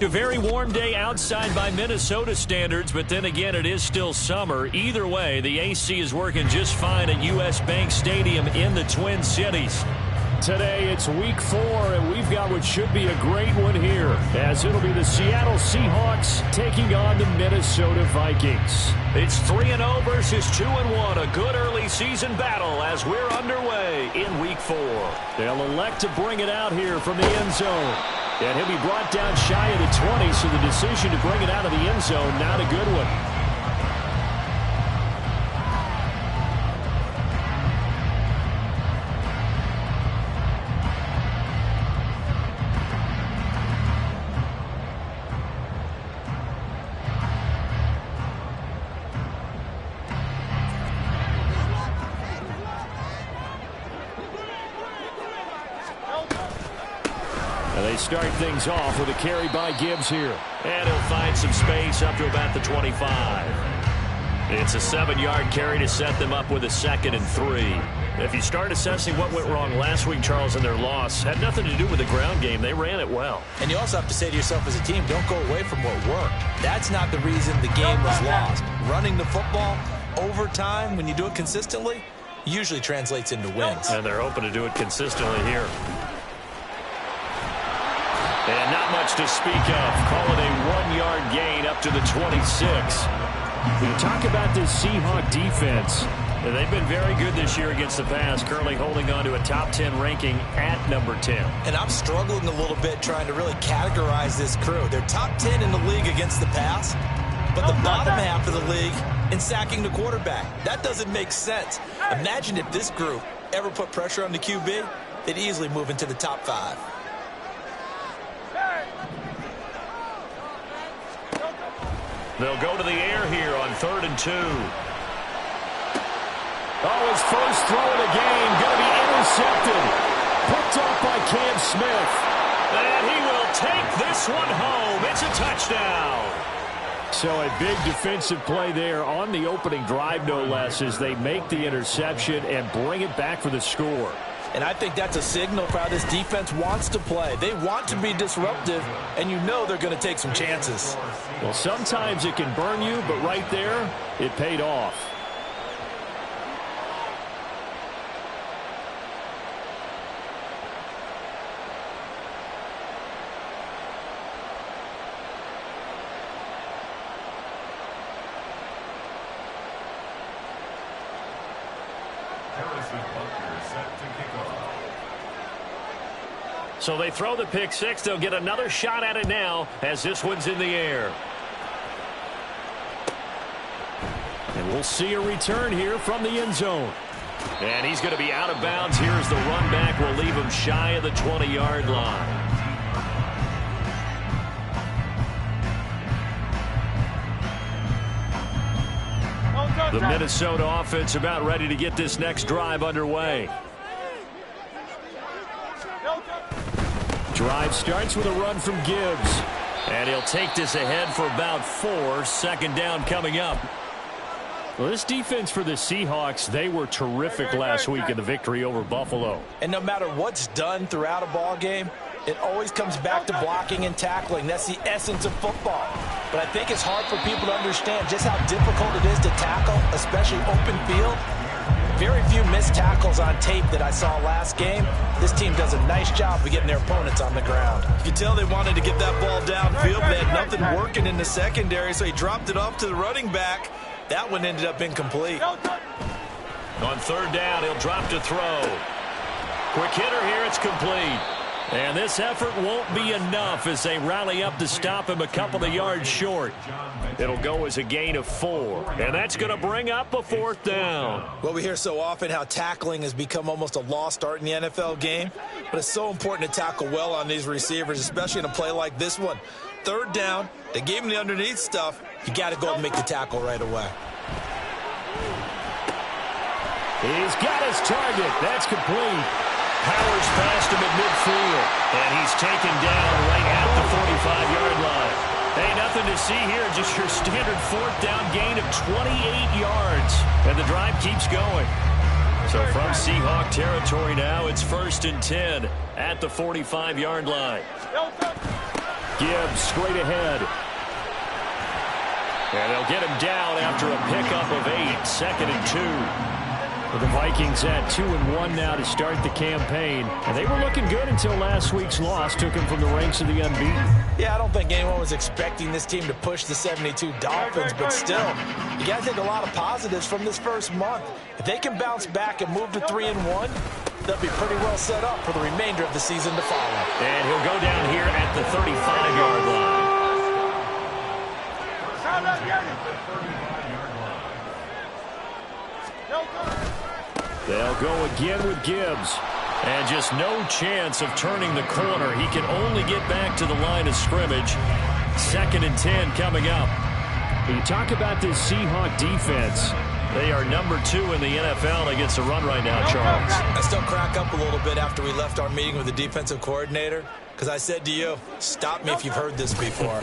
A very warm day outside by Minnesota standards, but then again, it is still summer. Either way, the AC is working just fine at U.S. Bank Stadium in the Twin Cities. Today, it's week 4, and we've got what should be a great one here, as it'll be the Seattle Seahawks taking on the Minnesota Vikings. It's 3-0 versus 2-1, a good early season battle as we're underway in week 4. They'll elect to bring it out here from the end zone. And he'll be brought down shy of the 20, so the decision to bring it out of the end zone, not a good one. They start things off with a carry by Gibbs here. And he'll find some space up to about the 25. It's a 7-yard carry to set them up with a 2nd and 3. If you start assessing what went wrong last week, Charles, in their loss, had nothing to do with the ground game. They ran it well. And you also have to say to yourself as a team, don't go away from what worked. That's not the reason the game was lost. Running the football over time, when you do it consistently, usually translates into wins. And they're hoping to do it consistently here. And not much to speak of. Call it a 1-yard gain up to the 26. When you talk about this Seahawk defense, they've been very good this year against the pass, currently holding on to a top 10 ranking at number 10. And I'm struggling a little bit trying to really categorize this crew. They're top 10 in the league against the pass, but the bottom half of the league in sacking the quarterback. That doesn't make sense. Imagine if this group ever put pressure on the QB, they'd easily move into the top 5. They'll go to the air here on 3rd and 2. Oh, his first throw of the game going to be intercepted. Picked up by Cam Smith. And he will take this one home. It's a touchdown. So a big defensive play there on the opening drive, no less, as they make the interception and bring it back for the score. And I think that's a signal for how this defense wants to play. They want to be disruptive, and you know they're going to take some chances. Well, sometimes it can burn you, but right there, it paid off. So they throw the pick 6. They'll get another shot at it now as this one's in the air. And we'll see a return here from the end zone. And he's going to be out of bounds here as the run back will leave him shy of the 20-yard line. The Minnesota offense about ready to get this next drive underway. Drive starts with a run from Gibbs. And he'll take this ahead for about 4. 2nd down coming up. Well, this defense for the Seahawks, they were terrific last week in the victory over Buffalo. And no matter what's done throughout a ball game, it always comes back to blocking and tackling. That's the essence of football. But I think it's hard for people to understand just how difficult it is to tackle, especially open field. Very few missed tackles on tape that I saw last game. This team does a nice job of getting their opponents on the ground. You can tell they wanted to get that ball downfield. They had nothing working in the secondary, so he dropped it off to the running back. That one ended up incomplete. On 3rd down, he'll drop to throw. Quick hitter here, it's complete. And this effort won't be enough as they rally up to stop him a couple of yards short. It'll go as a gain of 4. And that's going to bring up a 4th down. Well, we hear so often how tackling has become almost a lost art in the NFL game. But it's so important to tackle well on these receivers, especially in a play like this one. 3rd down, they gave him the underneath stuff. You got to go and make the tackle right away. He's got his target. That's complete. Powers past him at midfield. And he's taken down right at the 45-yard line. Hey, nothing to see here. Just your standard 4th down gain of 28 yards. And the drive keeps going. So from Seahawk territory now, it's 1st and 10 at the 45-yard line. Gibbs straight ahead. And they'll get him down after a pickup of 8, 2nd and 2. Well, the Vikings at 2-1 now to start the campaign. And they were looking good until last week's loss took them from the ranks of the unbeaten. Yeah, I don't think anyone was expecting this team to push the 72 Dolphins, but still, you got to take a lot of positives from this first month. If they can bounce back and move to 3-1, they'll be pretty well set up for the remainder of the season to follow. And he'll go down here at the 35-yard line. They'll go again with Gibbs. And just no chance of turning the corner. He can only get back to the line of scrimmage. 2nd and 10 coming up. You talk about this Seahawk defense. They are number 2 in the NFL against the run right now, Charles. I still crack up a little bit after we left our meeting with the defensive coordinator, because I said to you, stop me if you've heard this before.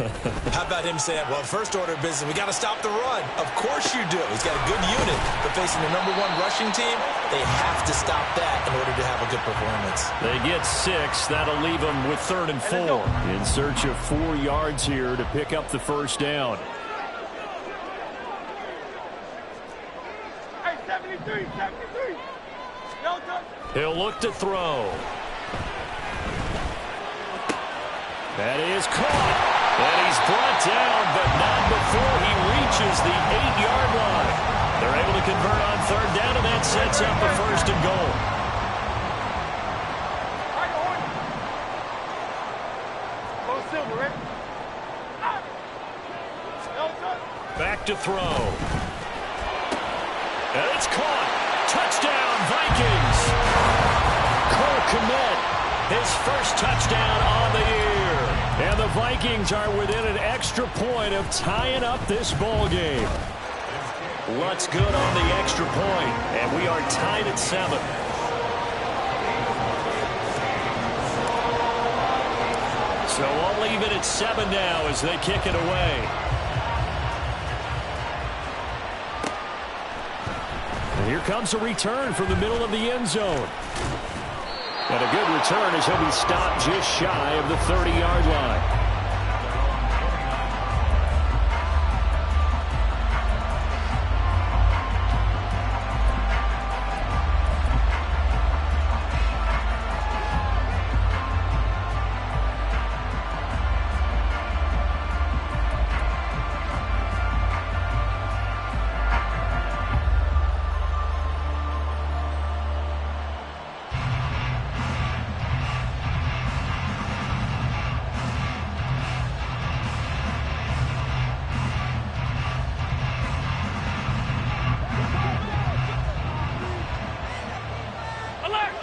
How about him saying, well, first order of business, we got to stop the run. Of course you do. He's got a good unit, but facing the #1 rushing team, they have to stop that in order to have a good performance. They get 6. That'll leave them with 3rd and 4. In search of 4 yards here to pick up the first down. He'll look to throw. That is caught. And he's brought down, but not before he reaches the 8-yard line. They're able to convert on 3rd down, and that sets up a 1st and goal. Back to throw. And it's caught. Touchdown, Vikings. Cole Kmet, his first touchdown on the year. And the Vikings are within an extra point of tying up this ball game. Luck's good on the extra point, and we are tied at 7. So I'll leave it at 7 now as they kick it away. And here comes a return from the middle of the end zone. And a good return as he'll be stopped just shy of the 30-yard line.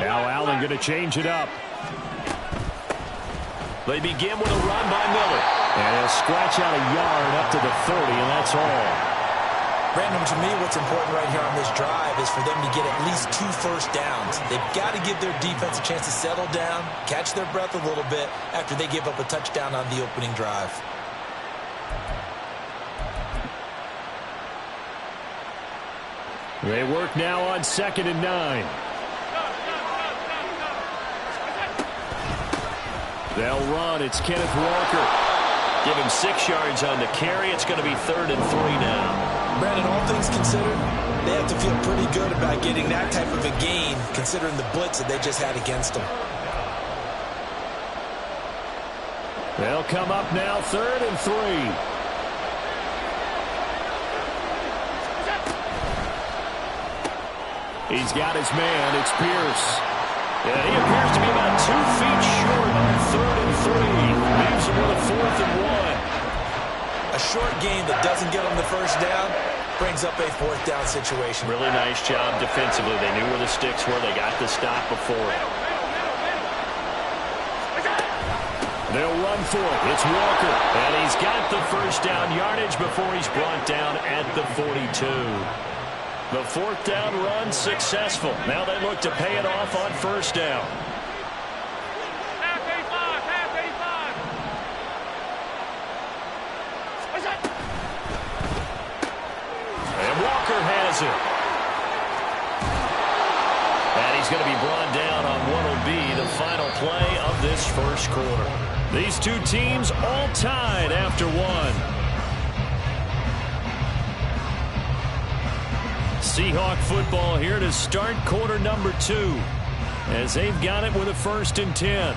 Now Allen going to change it up. They begin with a run by Miller. And he'll scratch out a yard up to the 30, and that's all. Brandon, to me, what's important right here on this drive is for them to get at least 2 first downs. They've got to give their defense a chance to settle down, catch their breath a little bit after they give up a touchdown on the opening drive. They work now on 2nd and 9. They'll run. It's Kenneth Walker. Give him 6 yards on the carry. It's going to be 3rd and 3 now. Brandon, all things considered, they have to feel pretty good about getting that type of a gain, considering the blitz that they just had against them. They'll come up now 3rd and 3. He's got his man. It's Pierce. Yeah, he appears to be about 2 feet short on 3rd and 3. Leaves him with a 4th and 1. A short gain that doesn't get them the first down brings up a 4th down situation. Really nice job defensively. They knew where the sticks were. They got the stop before. They'll run for it. It's Walker. And he's got the first down yardage before he's brought down at the 42. The 4th down run successful. Now they look to pay it off on 1st down. And Walker has it. final play of this first quarter. These two teams all tied after one. Seahawk football here to start quarter number 2 as they've got it with a 1st and 10.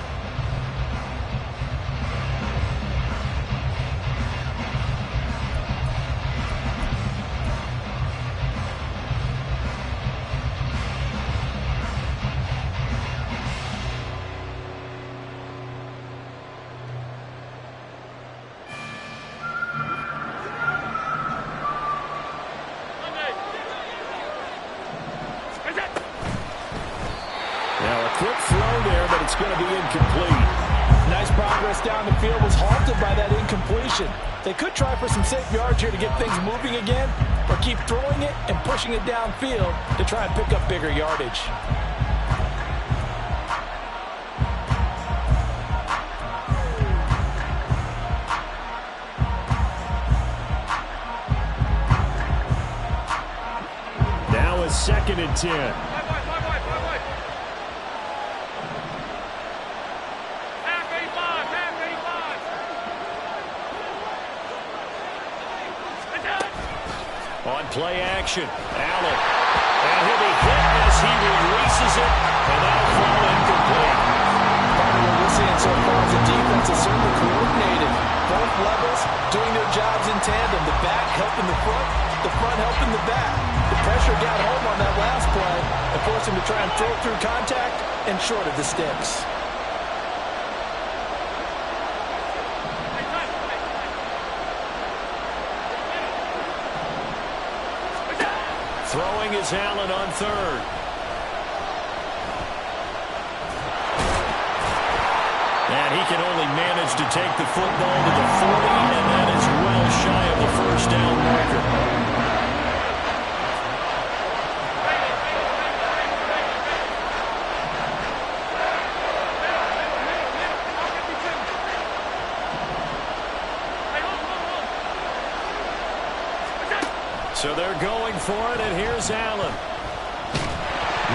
Quick throw there, but it's going to be incomplete. Nice progress down the field, was halted by that incompletion. They could try for some safe yards here to get things moving again, or keep throwing it and pushing it downfield to try and pick up bigger yardage. Now a 2nd and 10. On play action, Allen. And he'll be hit as he releases it, and that'll fall incomplete. Part of what we're seeing so far is the defense is certainly coordinated. Both levels doing their jobs in tandem. The back helping the front helping the back. The pressure got home on that last play and forced him to try and throw through contact and short of the sticks. Throwing is Allen on 3rd. And he can only manage to take the football to the 40, and that is well shy of the 1st down marker. So they're going for it, and here's Allen.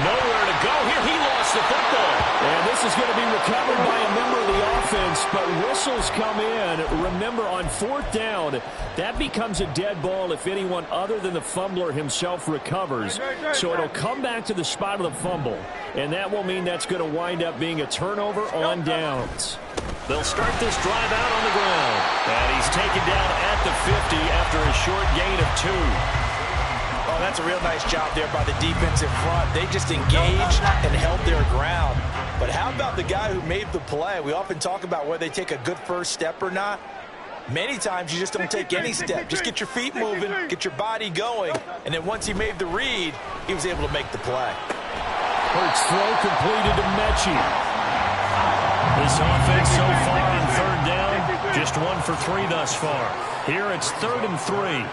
Nowhere to go here. He lost the football. And this is going to be recovered by a member of the offense, but whistles come in. Remember, on 4th down, that becomes a dead ball if anyone other than the fumbler himself recovers. So it'll come back to the spot of the fumble, and that will mean that's going to wind up being a turnover on downs. They'll start this drive out on the ground. And he's taken down at the 50 after a short gain of 2. Oh, that's a real nice job there by the defensive front. They just engaged and held their ground. But how about the guy who made the play? We often talk about whether they take a good first step or not. Many times you just don't take any step. Just get your feet moving, get your body going, and then once he made the read, he was able to make the play. Hurts throw completed to Mechie. This offense so far on 3rd down, just 1 for 3 thus far. Here it's 3rd and 3.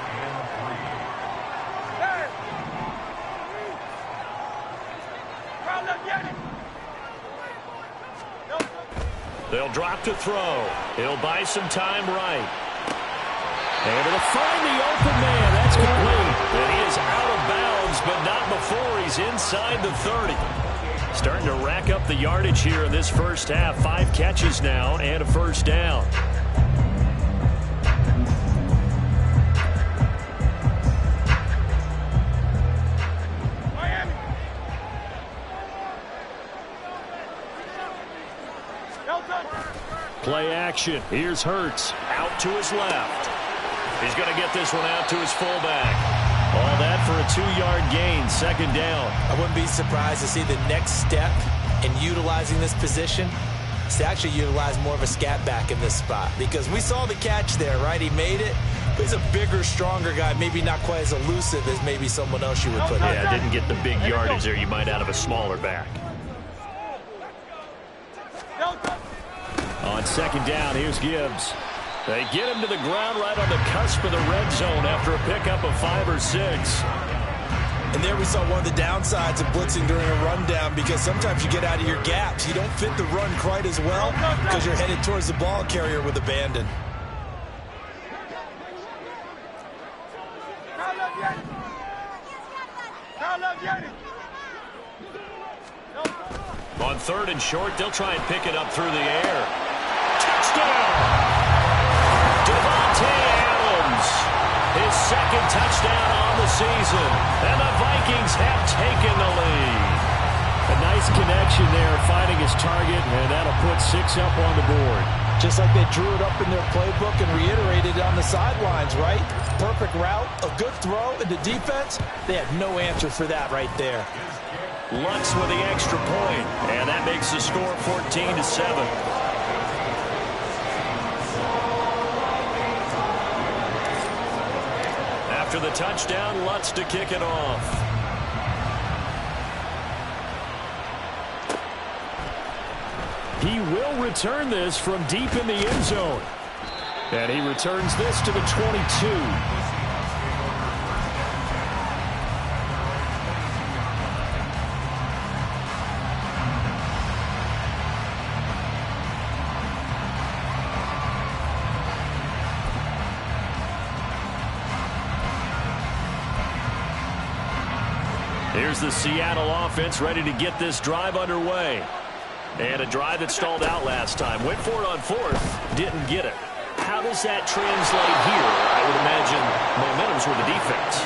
They'll drop to throw. He'll buy some time right. Able to find the open man. That's complete. And he is out of bounds, but not before he's inside the 30. Starting to rack up the yardage here in this first half. 5 catches now and a 1st down. Play action. Here's Hurts. Out to his left. He's going to get this one out to his fullback. All that for a 2-yard gain, 2nd down. I wouldn't be surprised to see the next step in utilizing this position is to actually utilize more of a scat back in this spot. Because we saw the catch there, right? He made it. But he's a bigger, stronger guy, maybe not quite as elusive as maybe someone else you would put in. Yeah, didn't get the big yardage there you might out of a smaller back. On 2nd down, here's Gibbs. They get him to the ground right on the cusp of the red zone after a pickup of 5 or 6. And there we saw one of the downsides of blitzing during a rundown, because sometimes you get out of your gaps. You don't fit the run quite as well because you're headed towards the ball carrier with abandon. On 3rd and short, they'll try and pick it up through the air. Touchdown! Devontae Adams, his 2nd touchdown on the season. And the Vikings have taken the lead. A nice connection there, finding his target, and that'll put 6 up on the board. Just like they drew it up in their playbook and reiterated it on the sidelines, right? Perfect route, a good throw, and the defense, they had no answer for that right there. Lutz with the extra point, and that makes the score 14-7. After the touchdown, Lutz to kick it off. He will return this from deep in the end zone. And he returns this to the 22. Here's the Seattle offense ready to get this drive underway. And a drive that stalled out last time. Went for it on 4th, didn't get it. How does that translate here? I would imagine momentum's with the defense.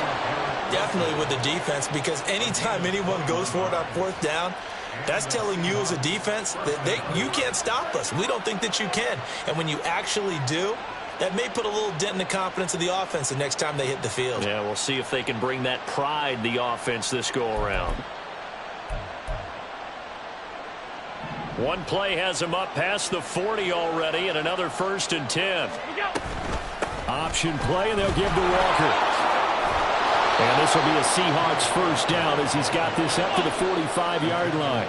Definitely with the defense, because anytime anyone goes for it on 4th down, that's telling you as a defense that you can't stop us. We don't think that you can. And when you actually do, that may put a little dent in the confidence of the offense the next time they hit the field. Yeah, we'll see if they can bring that pride, the offense, this go-around. One play has him up past the 40 already, and another 1st and 10. Option play, and they'll give to Walker. And this will be a Seahawks 1st down as he's got this up to the 45-yard line.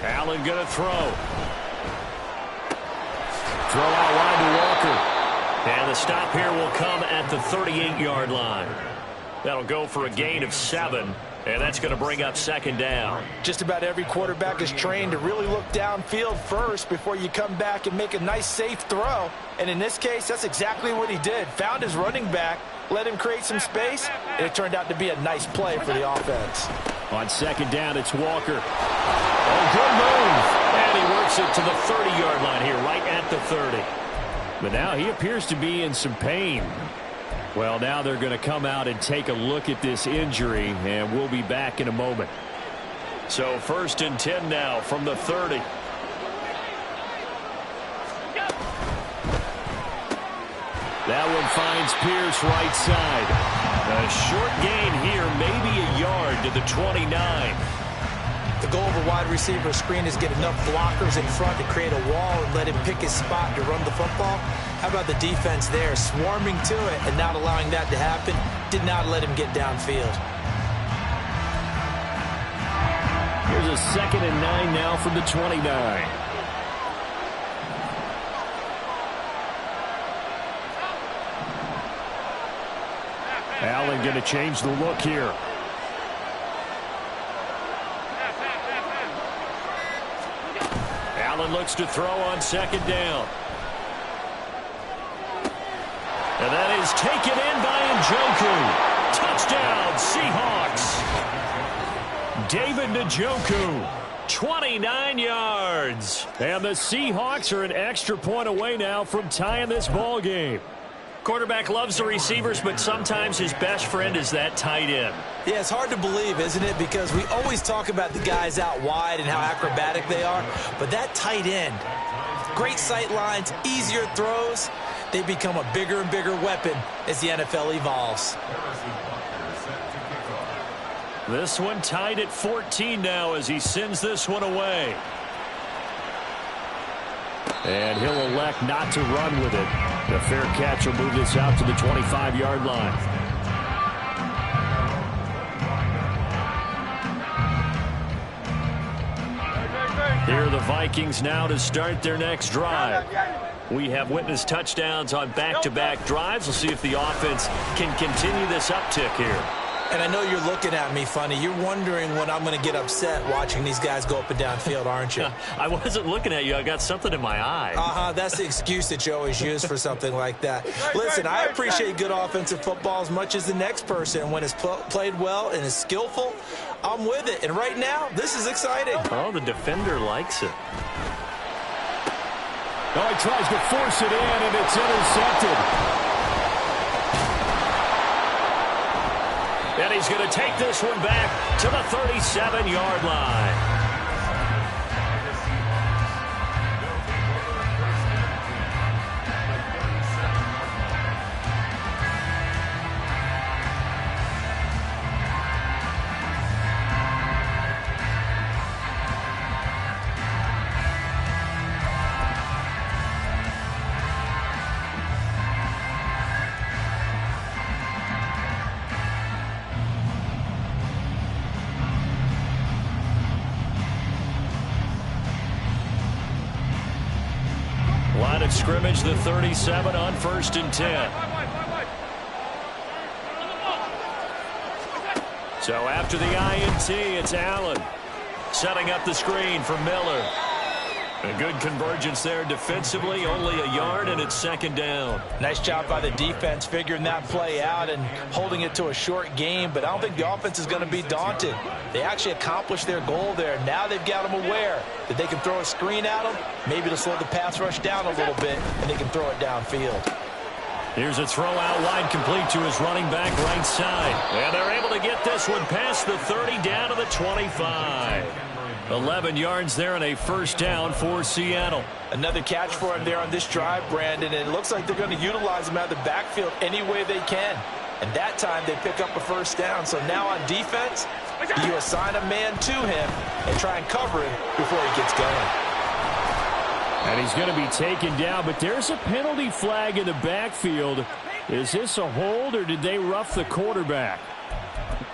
Allen going to throw. Throw out wide to Walker. And the stop here will come at the 38-yard line. That'll go for a gain of 7, and that's going to bring up 2nd down. Just about every quarterback is trained to really look downfield first before you come back and make a nice, safe throw. And in this case, that's exactly what he did. Found his running back, let him create some space, and it turned out to be a nice play for the offense. On 2nd down, it's Walker. Oh, good move. And he works it to the 30-yard line here, right at the 30. But now he appears to be in some pain. Well, now they're going to come out and take a look at this injury, and we'll be back in a moment. So 1st and 10 now from the 30. That one finds Pierce right side. A short gain here, maybe a yard to the 29. The goal of a wide receiver screen is get enough blockers in front to create a wall and let him pick his spot to run the football. How about the defense there, swarming to it and not allowing that to happen? Did not let him get downfield. Here's a 2nd and 9 now from the 29. Allen going to change the look here. Allen looks to throw on 2nd down. And that is taken in by Njoku. Touchdown, Seahawks. David Njoku, 29 yards. And the Seahawks are an extra point away now from tying this ball game. Quarterback loves the receivers, but sometimes his best friend is that tight end. Yeah, it's hard to believe, isn't it? Because we always talk about the guys out wide and how acrobatic they are. But that tight end, great sight lines, easier throws, they become a bigger and bigger weapon as the NFL evolves. This one tied at 14 now as he sends this one away. And he'll elect not to run with it. The fair catch will move this out to the 25-yard line. Here are the Vikings now to start their next drive. We have witnessed touchdowns on back-to-back drives. We'll see if the offense can continue this uptick here. And I know you're looking at me funny. You're wondering when I'm going to get upset watching these guys go up and down field, aren't you? I wasn't looking at you. I got something in my eye. That's the excuse that you always use for something like that. Listen, I appreciate good offensive football as much as the next person. When it's played well and is skillful, I'm with it. And right now, this is exciting. Oh, the defender likes it. Oh, he tries to force it in, and it's intercepted. And he's going to take this one back to the 37-yard line. Line of scrimmage, the 37 on 1st and 10. So after the INT, it's Allen setting up the screen for Miller. A good convergence there defensively, only a yard, and it's 2nd down. Nice job by the defense figuring that play out and holding it to a short game, but I don't think the offense is going to be daunted. They actually accomplished their goal there. Now they've got them aware that they can throw a screen at them, maybe to slow the pass rush down a little bit, and they can throw it downfield. Here's a throw out wide, complete to his running back right side. And they're able to get this one past the 30 down to the 25. 11 yards there and a 1st down for Seattle. Another catch for him there on this drive, Brandon, and it looks like they're going to utilize him out of the backfield any way they can. And that time they pick up a 1st down. So now on defense, you assign a man to him and try and cover him before he gets going. And he's going to be taken down, but there's a penalty flag in the backfield. Is this a hold, or did they rough the quarterback?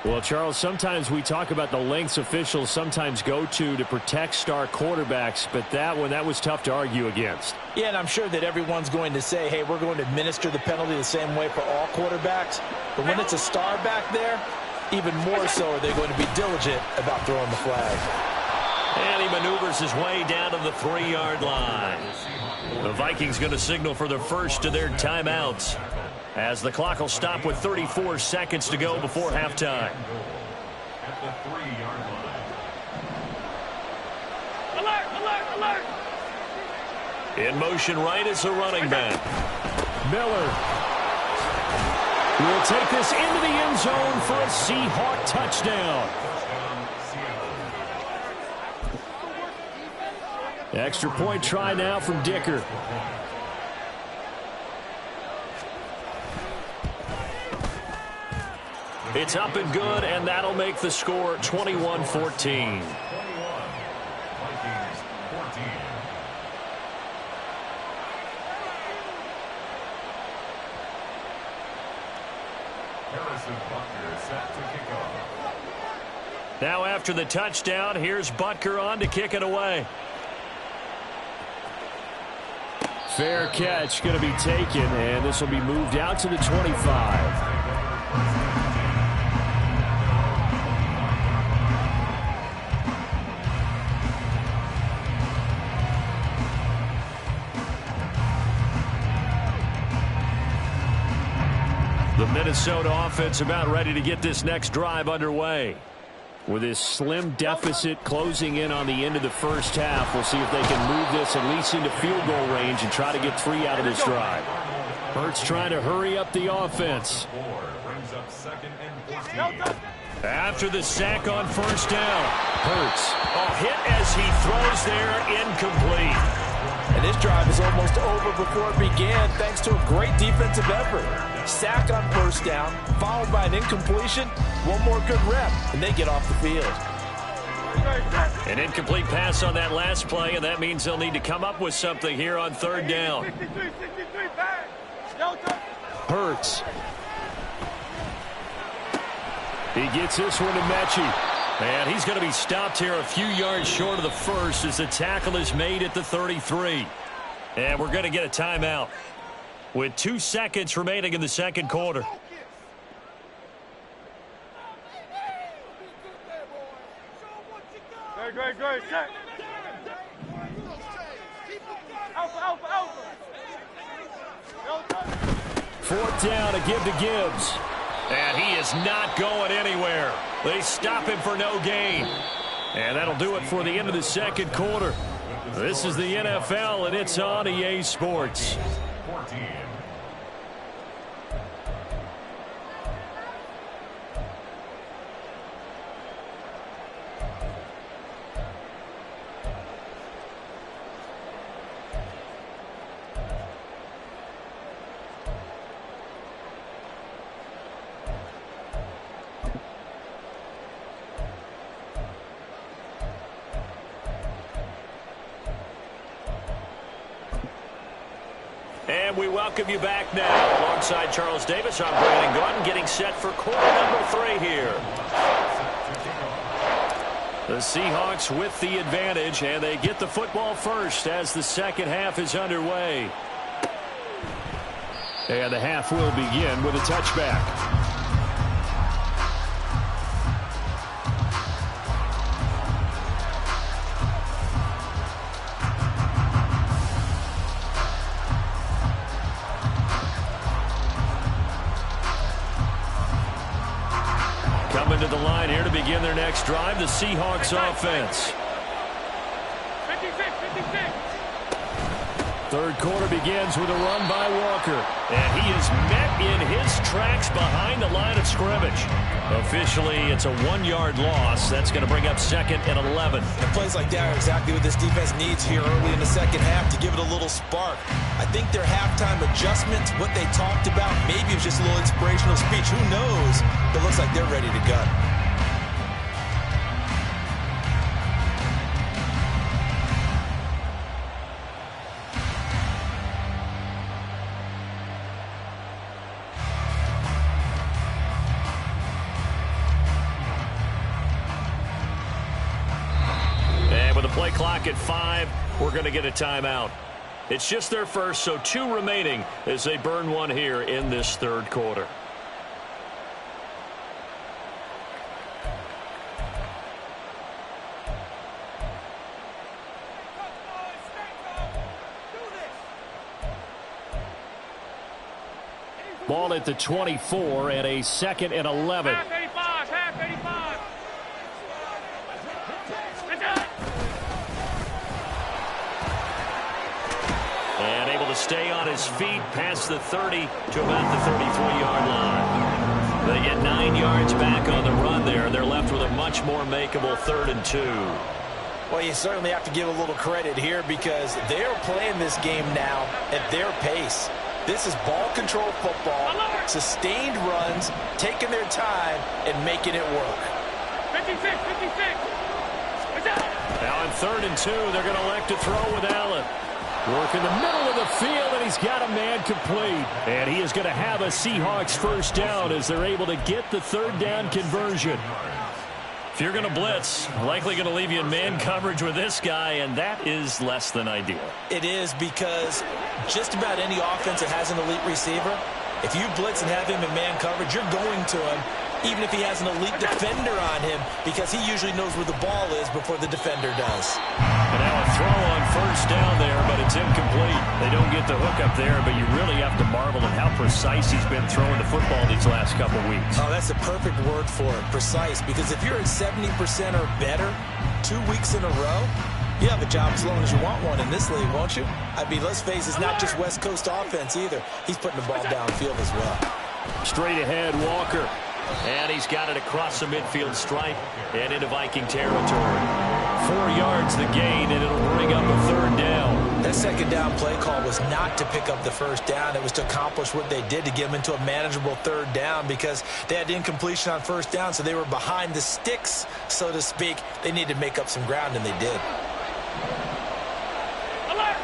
Well, Charles, sometimes we talk about the lengths officials sometimes go to protect star quarterbacks, but that was tough to argue against. Yeah, and I'm sure that everyone's going to say, hey, we're going to administer the penalty the same way for all quarterbacks. But when it's a star back there, even more so are they going to be diligent about throwing the flag. And he maneuvers his way down to the 3-yard line. The Vikings going to signal for the first of their timeouts, as the clock will stop with 34 seconds to go before halftime. At the 3-yard line. Alert, alert, alert. In motion right is the running back. Miller will take this into the end zone for a Seahawk touchdown. Extra point try now from Dicker. It's up and good, and that'll make the score 21-14. Now after the touchdown, here's Butker on to kick it away. Fair catch going to be taken, and this will be moved out to the 25. The Minnesota offense about ready to get this next drive underway. With this slim deficit closing in on the end of the first half, we'll see if they can move this at least into field goal range and try to get 3 out of this drive. Hurts trying to hurry up the offense. After the sack on 1st down, Hurts. A hit as he throws there, incomplete. And this drive is almost over before it began thanks to a great defensive effort. Sack on 1st down, followed by an incompletion. One more good rep, and they get off the field. An incomplete pass on that last play, and that means they'll need to come up with something here on 3rd down. Hurts. He gets this one to Mechie. And he's going to be stopped here a few yards short of the first as the tackle is made at the 33. And we're going to get a timeout with 2 seconds remaining in the second quarter. Great. Check. Alpha. Fourth down, a give to Gibbs. And he is not going anywhere. They stop him for no gain. And that'll do it for the end of the second quarter. This is the NFL, and it's on EA Sports. 14. And we welcome you back now. Alongside Charles Davis, I'm Brandon Gaudin, getting set for quarter number 3 here. The Seahawks with the advantage, and they get the football first as the second half is underway. And the half will begin with a touchback. To the line here to begin their next drive, the Seahawks offense. 56. Third quarter begins with a run by Walker. And he is met in his tracks behind the line of scrimmage. Officially, it's a 1-yard loss. That's going to bring up second and 11. And plays like that are exactly what this defense needs here early in the second half to give it a little spark. I think their halftime adjustments, what they talked about, maybe it was just a little inspirational speech. Who knows? But it looks like they're ready to go. Play clock at 5. We're going to get a timeout. It's just their first, so 2 remaining as they burn one here in this third quarter. Ball at the 24 and a second and 11. Half 85. And able to stay on his feet past the 30 to about the 33-yard line. They get 9 yards back on the run there. They're left with a much more makeable 3rd and 2. Well, you certainly have to give a little credit here because they're playing this game now at their pace. This is ball control football, sustained runs, taking their time, and making it work. 56. Now on 3rd and 2, they're going to elect to throw with Allen. Work in the middle of the field, and he's got a man complete. And he is going to have a Seahawks first down as they're able to get the 3rd down conversion. If you're going to blitz, likely going to leave you in man coverage with this guy, and that is less than ideal. It is because just about any offense that has an elite receiver, if you blitz and have him in man coverage, you're going to him, even if he has an elite defender on him, because he usually knows where the ball is before the defender does. And now a throw on first down there, but it's incomplete. They don't get the hook up there, but you really have to marvel at how precise he's been throwing the football these last couple weeks. Oh, that's a perfect word for it, precise, because if you're at 70% or better 2 weeks in a row, you have a job as long as you want one in this league, won't you? I mean, let's face it, it's not just West Coast offense either. He's putting the ball downfield as well. Straight ahead, Walker. And he's got it across the midfield stripe and into Viking territory. 4 yards the gain, and it'll bring up a 3rd down. That second down play call was not to pick up the first down. It was to accomplish what they did to get them into a manageable 3rd down because they had incompletion on first down, so they were behind the sticks, so to speak. They needed to make up some ground, and they did. Alert!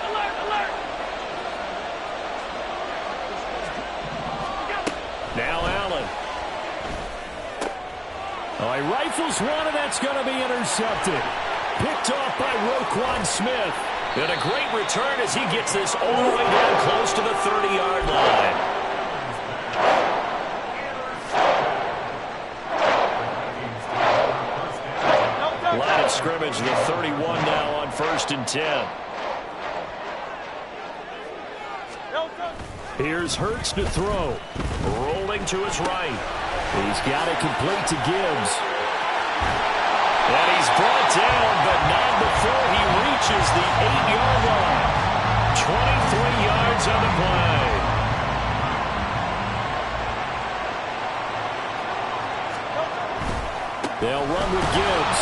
Now Allen. Oh, he rifles one, and that's going to be intercepted. Picked off by Roquan Smith. And a great return as he gets this all the way down close to the 30-yard line. A lot of of scrimmage, the 31 now on 1st and 10. Here's Hurts to throw. Rolling to his right. He's got it complete to Gibbs. And he's brought down, but not before he reaches the 8-yard line. 23 yards on the play. They'll run with Gibbs.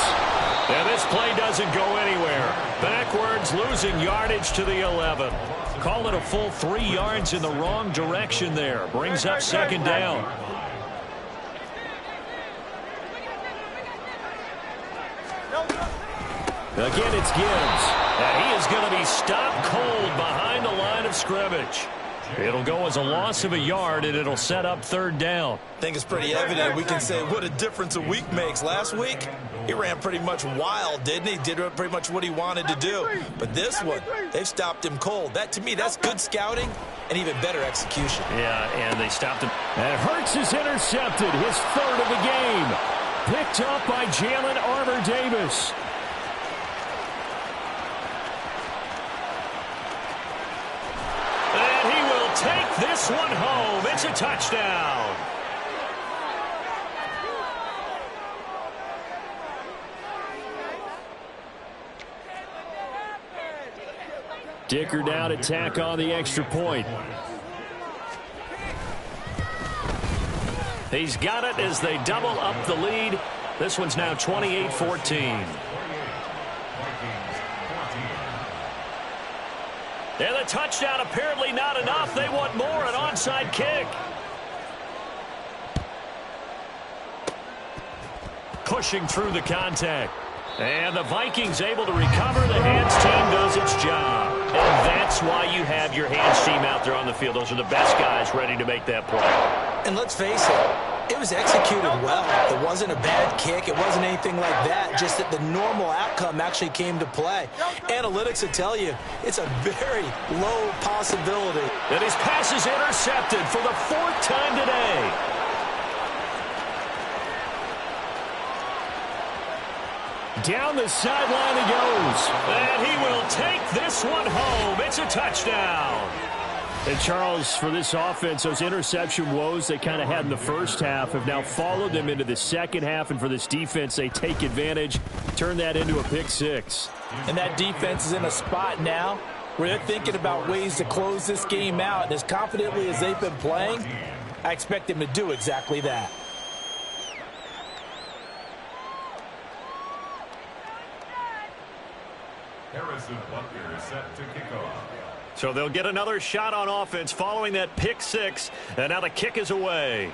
And this play doesn't go anywhere. Backwards, losing yardage to the 11. Call it a full 3 yards in the wrong direction there. Brings up 2nd down. Again, it's Gibbs. And he is going to be stopped cold behind the line of scrimmage. It'll go as a loss of a yard, and it'll set up 3rd down. I think it's pretty evident. We can say what a difference a week makes. Last week, he ran pretty much wild, didn't he? Did pretty much what he wanted to do. But this one, they've stopped him cold. That, to me, that's good scouting and even better execution. Yeah, and they stopped him. And Hurts is intercepted, his 3rd of the game. Picked up by Jalen Armour-Davis. And he will take this one home. It's a touchdown. Dicker down to tack on the extra point. He's got it as they double up the lead. This one's now 28-14. And the touchdown apparently not enough. They want more, an onside kick. Pushing through the contact. And the Vikings able to recover. The hands team does its job. And that's why you have your hands team out there on the field. Those are the best guys ready to make that play. And let's face it was executed well. It wasn't a bad kick. It wasn't anything like that. Just that the normal outcome actually came to play. Analytics will tell you it's a very low possibility. And his pass is intercepted for the 4th time today. Down the sideline he goes. And he will take this one home. It's a touchdown. And Charles, for this offense, those interception woes they kind of had in the first half have now followed them into the second half. And for this defense, they take advantage, turn that into a pick 6. And that defense is in a spot now where they're thinking about ways to close this game out. And as confidently as they've been playing, I expect them to do exactly that. Harrison Butker is set to kick off. So they'll get another shot on offense following that pick 6. And now the kick is away.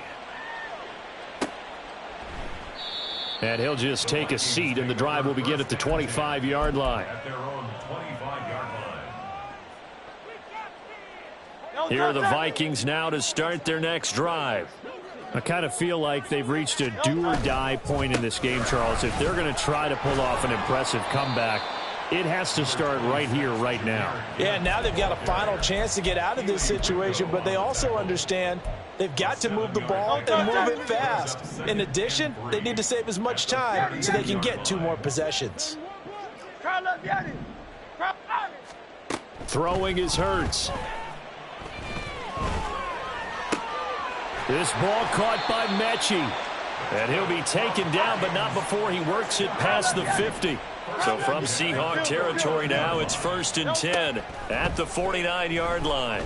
And he'll just take a seat, and the drive will begin at the 25-yard line. At their own 25-yard line. Here are the Vikings now to start their next drive. I kind of feel like they've reached a do-or-die point in this game, Charles. If they're going to try to pull off an impressive comeback, it has to start right here, right now. Yeah, now they've got a final chance to get out of this situation, but they also understand they've got to move the ball and move it fast. In addition, they need to save as much time so they can get 2 more possessions. Throwing is Hurts. This ball caught by Mechie. And he'll be taken down, but not before he works it past the 50. So from Seahawk territory now, it's 1st and 10 at the 49-yard line.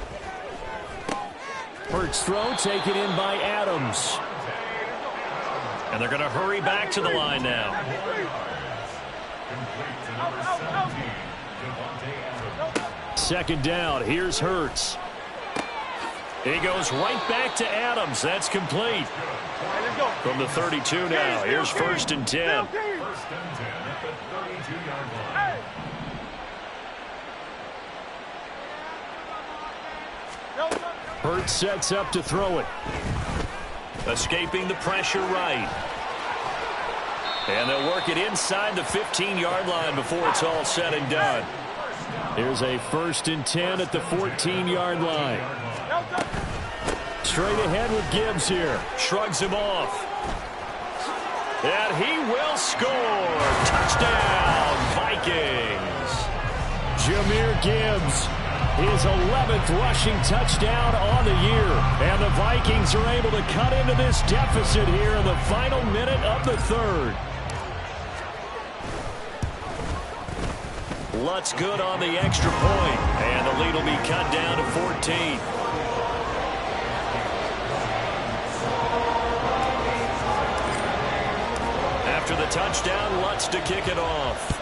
Hurts throw taken in by Adams. And they're going to hurry back to the line now. Second down, here's Hurts. He goes right back to Adams. That's complete. From the 32 now, here's 1st and 10. Hurts sets up to throw it. Escaping the pressure right. And they'll work it inside the 15-yard line before it's all said and done. Here's a 1st and 10 at the 14-yard line. Straight ahead with Gibbs here. Shrugs him off. And he will score. Touchdown, Vikings. Jahmyr Gibbs, his 11th rushing touchdown on the year. And the Vikings are able to cut into this deficit here in the final minute of the third. Lutz good on the extra point, and the lead will be cut down to 14. After the touchdown, Lutz to kick it off.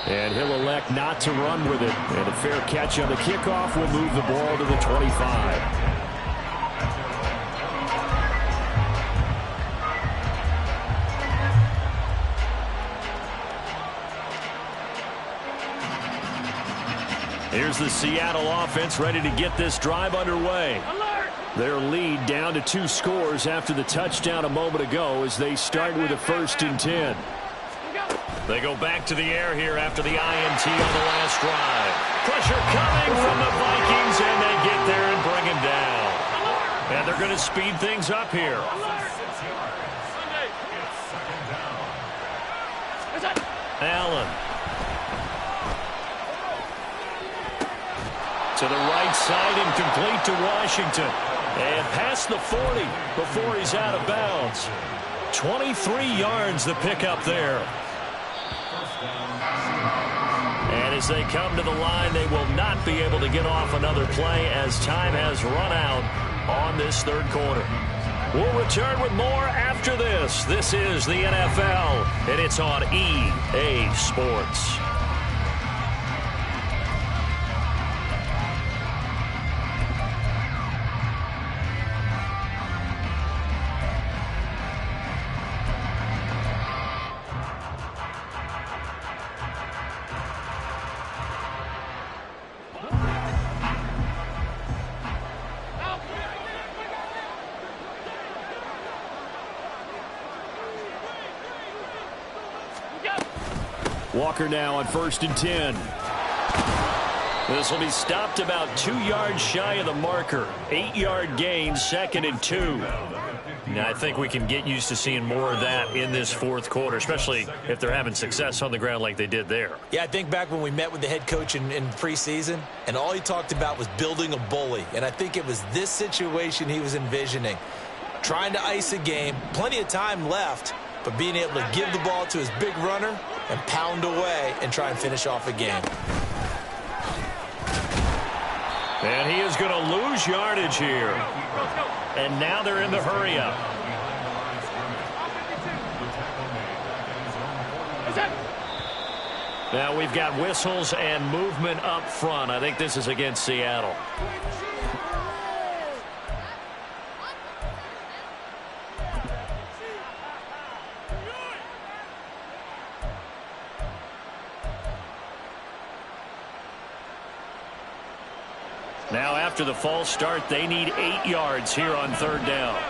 And he'll elect not to run with it. And a fair catch on the kickoff will move the ball to the 25. Here's the Seattle offense ready to get this drive underway. Their lead down to 2 scores after the touchdown a moment ago as they start with a 1st and 10. They go back to the air here after the INT on the last drive. Pressure coming from the Vikings, and they get there and bring him down. And they're going to speed things up here. Allen. To the right side, incomplete to Washington. And past the 40 before he's out of bounds. 23 yards the pickup there. And as they come to the line, they will not be able to get off another play as time has run out on this third quarter. We'll return with more after this. This is the NFL, and it's on EA Sports. Walker now on 1st and 10. This will be stopped about 2 yards shy of the marker. 8-yard gain, 2nd and 2. Now, I think we can get used to seeing more of that in this fourth quarter, especially if they're having success on the ground like they did there. Yeah, I think back when we met with the head coach in preseason, and all he talked about was building a bully. And I think it was this situation he was envisioning. Trying to ice a game, plenty of time left, but being able to give the ball to his big runner and pound away and try and finish off a game. And he is going to lose yardage here. And now they're in the hurry-up. Now we've got whistles and movement up front. I think this is against Seattle. Now after the false start, they need 8 yards here on 3rd down.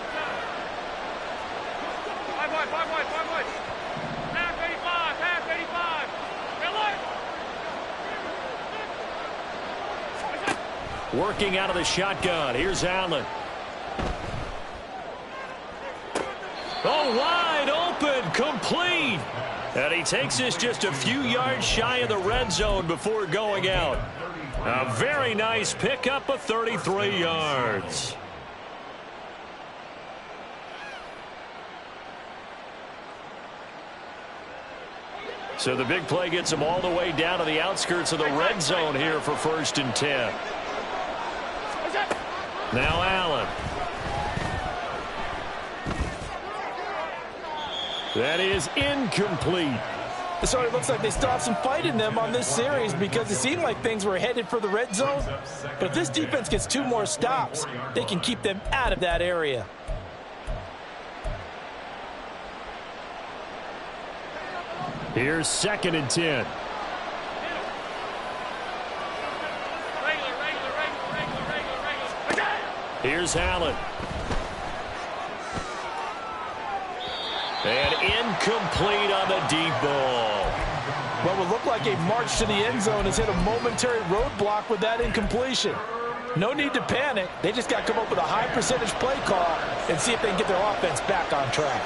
Working out of the shotgun. Here's Allen. Oh, wide open, complete. And he takes this just a few yards shy of the red zone before going out. A very nice pickup of 33 yards. So the big play gets him all the way down to the outskirts of the red zone here for 1st and 10. Now Allen. That is incomplete. So it looks like they still have some fight in them on this series because it seemed like things were headed for the red zone. But if this defense gets 2 more stops, they can keep them out of that area. Here's 2nd and 10. Here's Allen. And incomplete on the deep ball. What would look like a march to the end zone has hit a momentary roadblock with that incompletion. No need to panic. They just got to come up with a high percentage play call and see if they can get their offense back on track.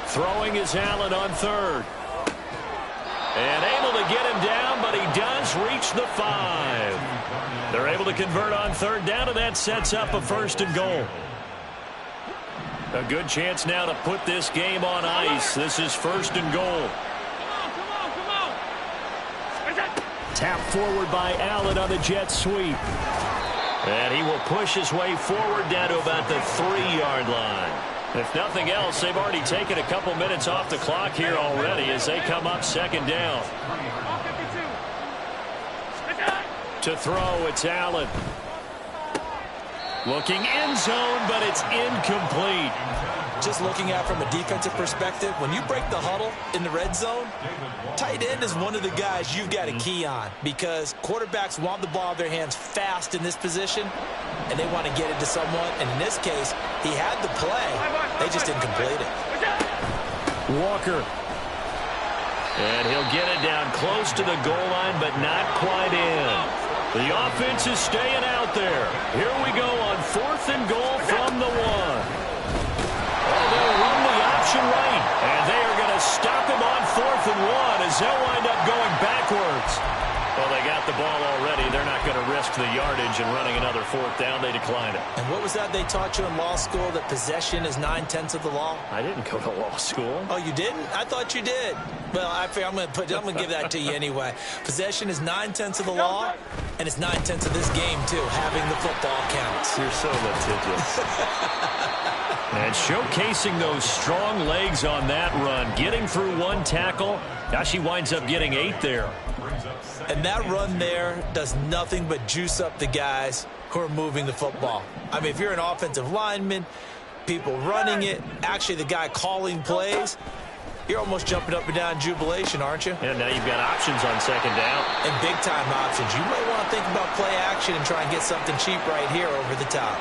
Throwing is Allen on third. And able to get him down, but he does reach the 5. They're able to convert on third down, and that sets up a 1st and goal. A good chance now to put this game on ice. This is 1st and goal. Tap forward by Allen on the jet sweep. And he will push his way forward down to about the 3-yard line. If nothing else, they've already taken a couple minutes off the clock here already as they come up 2nd down. To throw, it's Allen. Looking end zone, but it's incomplete. Just looking at it from a defensive perspective, when you break the huddle in the red zone, tight end is one of the guys you've got to key on because quarterbacks want the ball in their hands fast in this position, and they want to get it to someone. And in this case, he had the play. They just didn't complete it. Walker. And he'll get it down close to the goal line, but not quite in. The offense is staying out there. Here we go on 4th and goal from the 1. They'll run the option right, and they are going to stop him on 4th and 1 as they'll wind up going backwards. Well, they got the ball already. They're not going to risk the yardage and running another 4th down. They declined it. And what was that they taught you in law school, that possession is 9/10 of the law? I didn't go to law school. Oh, you didn't? I thought you did. Well, I'm going to give that to you anyway. Possession is 9/10 of the law, and it's 9/10 of this game, too. Having the football counts. You're so litigious. And showcasing those strong legs on that run. Getting through 1 tackle. Now she winds up getting 8 there. And that run there does nothing but juice up the guys who are moving the football. I mean, if you're an offensive lineman, people running it, actually the guy calling plays, you're almost jumping up and down in jubilation, aren't you? And now you've got options on 2nd down. And big-time options. You might want to think about play action and try and get something cheap right here over the top.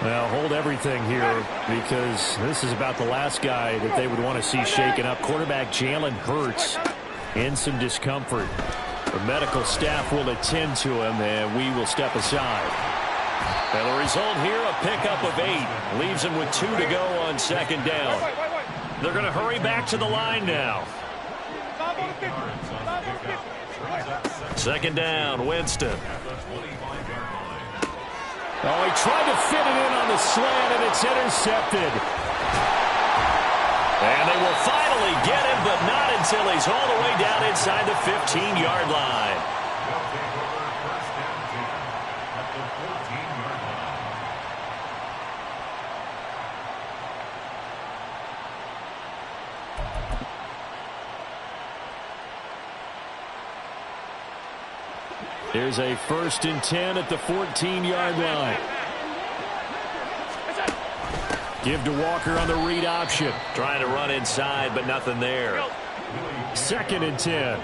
Well, hold everything here because this is about the last guy that they would want to see shaken up. Quarterback Jalen Hurts in some discomfort. The medical staff will attend to him, and we will step aside. And the result here, a pickup of 8. Leaves him with 2 to go on 2nd down. They're going to hurry back to the line now. 2nd down, Winston. Oh, he tried to fit it in on the slant, and it's intercepted. And they will finally get him, but not until he's all the way down inside the 15-yard line. Here's a 1st and 10 at the 14-yard line. Give to Walker on the read option. Trying to run inside, but nothing there. 2nd and 10.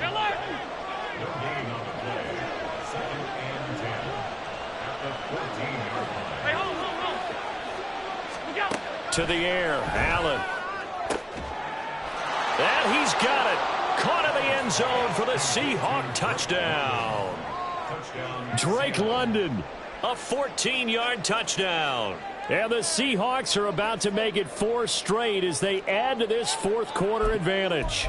To the air, Allen. And he's got it. Caught in the end zone for the Seahawk touchdown. Drake London, a 14-yard touchdown. And the Seahawks are about to make it 4 straight as they add to this 4th quarter advantage.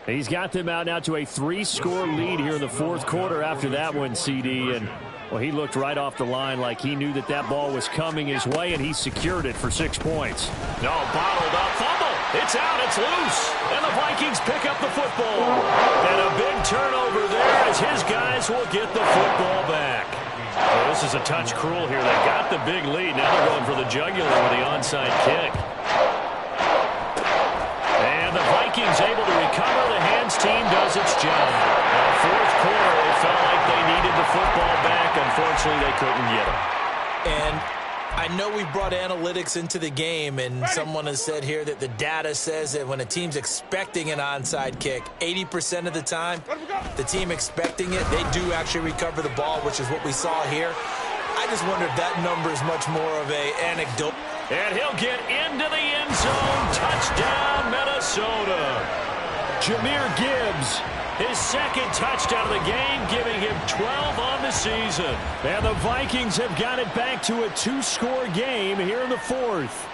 He's got them out now to a 3-score lead here in the 4th quarter after that one, CD. And, well, he looked right off the line like he knew that ball was coming his way, and he secured it for 6 points. No, bottled up, fumble. It's out, it's loose. And the Vikings pick up the football. And a big turnover there as his guys will get the football back. So this is a touch cruel here. They got the big lead. Now they're going for the jugular with the onside kick. And the Vikings able to recover. The hands team does its job. Now, 4th quarter, they felt like they needed the football back. Unfortunately, they couldn't get it. And I know we've brought analytics into the game, and someone has said here that the data says that when a team's expecting an onside kick, 80% of the time, the team expecting it, they do actually recover the ball, which is what we saw here. I just wonder if that number is much more of an anecdote. And he'll get into the end zone. Touchdown, Minnesota. Jahmyr Gibbs His second touchdown of the game, giving him 12 on the season. And the Vikings have got it back to a 2-score game here in the fourth.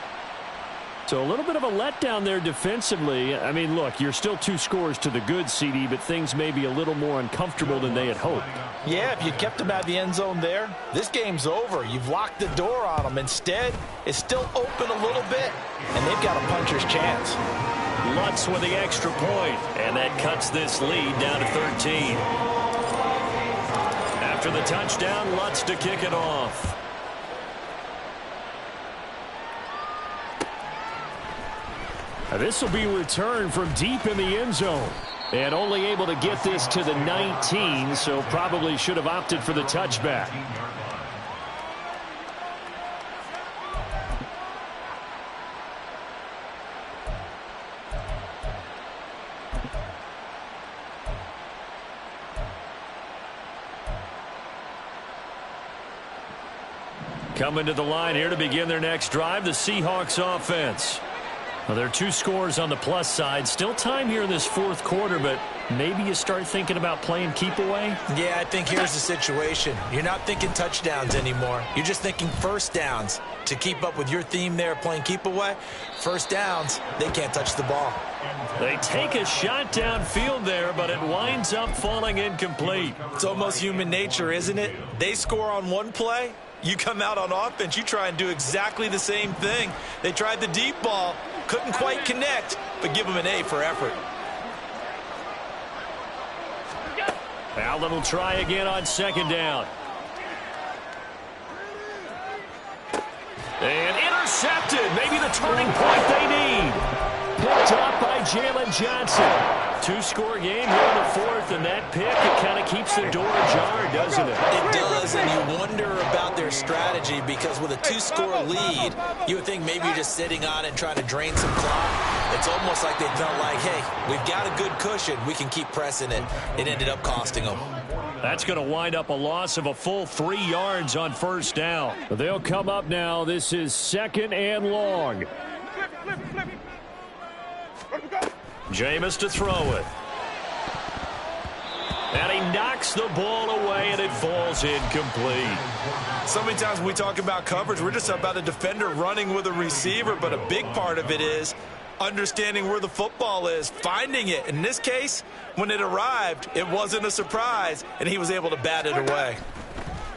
So a little bit of a letdown there defensively. I mean, look, you're still 2 scores to the good, CD, but things may be a little more uncomfortable than they had hoped. Yeah, if you kept them out of the end zone there, this game's over. You've locked the door on them. Instead, it's still open a little bit, and they've got a puncher's chance. Lutz with the extra point, and that cuts this lead down to 13. After the touchdown, Lutz to kick it off. This will be returned from deep in the end zone. And only able to get this to the 19, so probably should have opted for the touchback. Coming to the line here to begin their next drive, the Seahawks offense. Well, there are 2 scores on the plus side. Still time here in this fourth quarter, but maybe you start thinking about playing keep away? Yeah, I think here's the situation. You're not thinking touchdowns anymore. You're just thinking first downs. To keep up with your theme there, playing keep away, first downs, they can't touch the ball. They take a shot downfield there, but it winds up falling incomplete. It's almost human nature, isn't it? They score on one play. You come out on offense, you try and do exactly the same thing. They tried the deep ball, couldn't quite connect, but give them an A for effort. Allen will try again on second down. And intercepted. Maybe the turning point they need. Picked up by Jalen Johnson. 2-score game here in the fourth, and that pick, it kind of keeps the door ajar, doesn't it? It does, and you wonder about their strategy because with a 2-score lead, you would think maybe you're just sitting on it and trying to drain some clock. It's almost like they felt like, hey, we've got a good cushion. We can keep pressing it. It ended up costing them. That's going to wind up a loss of a full 3 yards on first down. They'll come up now. This is second and long. Jameis to throw it. And he knocks the ball away, and it falls incomplete. So many times when we talk about coverage, we're just about a defender running with a receiver, but a big part of it is understanding where the football is, finding it. In this case, when it arrived, it wasn't a surprise, and he was able to bat it away.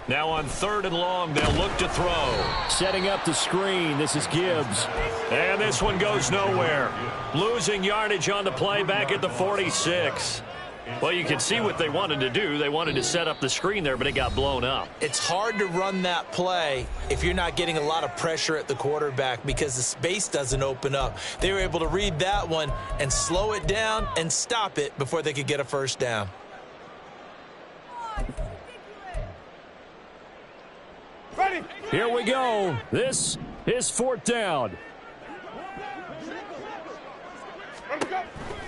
Now on third and long, they'll look to throw. Setting up the screen, this is Gibbs. And this one goes nowhere. Losing yardage on the play back at the 46. Well, you can see what they wanted to do. They wanted to set up the screen there, but it got blown up. It's hard to run that play if you're not getting a lot of pressure at the quarterback because the space doesn't open up. They were able to read that one and slow it down and stop it before they could get a first down. Ready. Here we go. This is fourth down.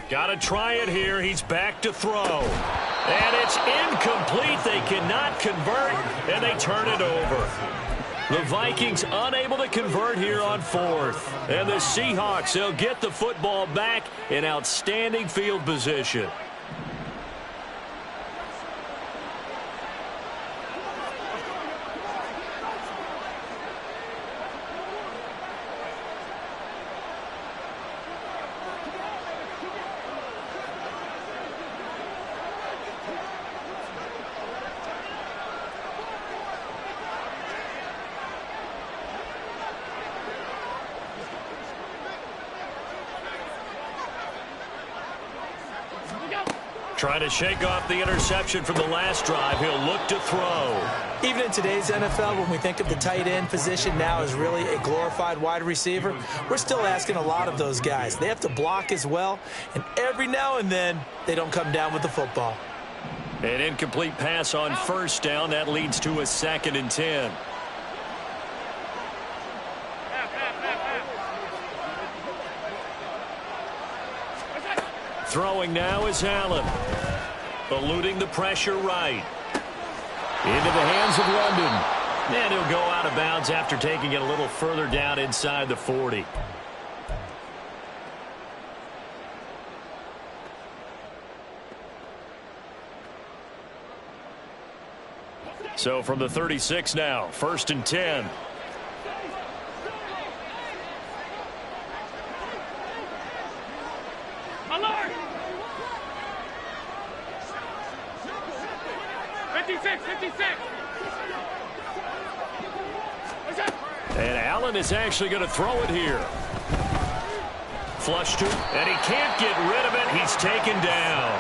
Got to try it here. He's back to throw. And it's incomplete. They cannot convert, and they turn it over. The Vikings unable to convert here on fourth. And the Seahawks, they'll get the football back in outstanding field position. Trying to shake off the interception from the last drive. He'll look to throw. Even in today's NFL, when we think of the tight end position now as really a glorified wide receiver, we're still asking a lot of those guys. They have to block as well, and every now and then, they don't come down with the football. An incomplete pass on first down. That leads to a 2nd and 10. Throwing now is Allen. Eluding the pressure right. Into the hands of London. And he'll go out of bounds after taking it a little further down inside the 40. So from the 36 now, 1st and 10. Alert! 56, 56. And Allen is actually going to throw it here. Flush to, and he can't get rid of it. He's taken down.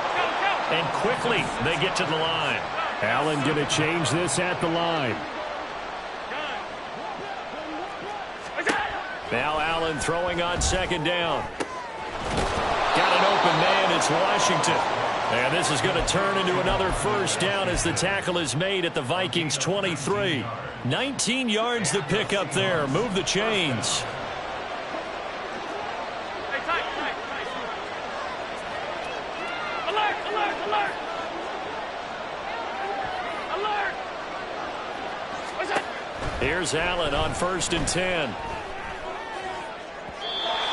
And quickly, they get to the line. Allen going to change this at the line. Now Allen throwing on 2nd down. Got an open man. It's Washington. And this is going to turn into another 1st down as the tackle is made at the Vikings 23. 19 yards to pick up there. Move the chains. Alert, alert, alert. Alert. What's that? Here's Allen on 1st and 10.